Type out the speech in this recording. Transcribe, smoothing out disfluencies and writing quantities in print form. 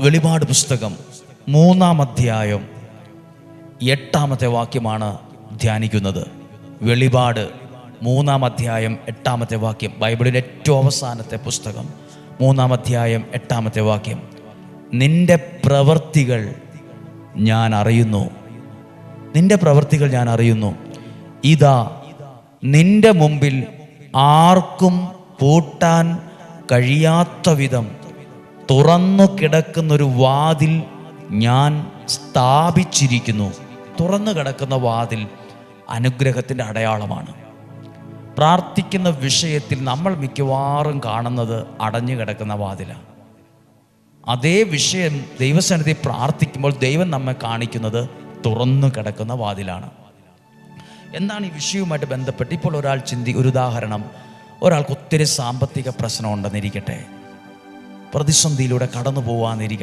വെളിപാട് പുസ്തകം 3-ാം അധ്യായം 8-ാമത്തെ വാക്യമാണ് ധ്യാനിക്കുന്നത്. വെളിപാട് 3-ാം അധ്യായം 8-ാമത്തെ വാക്യം, ബൈബിളിലെ ഏറ്റവും അവസാനത്തെ പുസ്തകം, 3-ാം അധ്യായം 8-ാമത്തെ വാക്യം. നിന്റെ പ്രവൃത്തികൾ ഞാൻ അറിയുന്നു, നിന്റെ പ്രവൃത്തികൾ ഞാൻ അറിയുന്നു. ഇതാ നിന്റെ മുമ്പിൽ ആർക്കും പൂട്ടാൻ കഴിയാത്ത വിധം തുറന്നു കിടക്കുന്നൊരു വാതിൽ ഞാൻ സ്ഥാപിച്ചിരിക്കുന്നു. തുറന്നു കിടക്കുന്ന വാതിൽ അനുഗ്രഹത്തിൻ്റെ അടയാളമാണ്. പ്രാർത്ഥിക്കുന്ന വിഷയത്തിൽ നമ്മൾ മിക്കവാറും കാണുന്നത് അടഞ്ഞു കിടക്കുന്ന വാതിലാണ്. അതേ വിഷയം ദൈവസന്നിധി പ്രാർത്ഥിക്കുമ്പോൾ ദൈവം നമ്മെ കാണിക്കുന്നത് തുറന്നു കിടക്കുന്ന വാതിലാണ്. എന്താണ് ഈ വിഷയവുമായിട്ട് ബന്ധപ്പെട്ട് ഇപ്പോൾ ഒരാൾ ഒരു ഉദാഹരണം, ഒരാൾക്ക് ഒത്തിരി സാമ്പത്തിക പ്രശ്നം ഉണ്ടെന്നിരിക്കട്ടെ, പ്രതിസന്ധിയിലൂടെ കടന്നു പോകാമെന്നിരിക്കട്ടെ.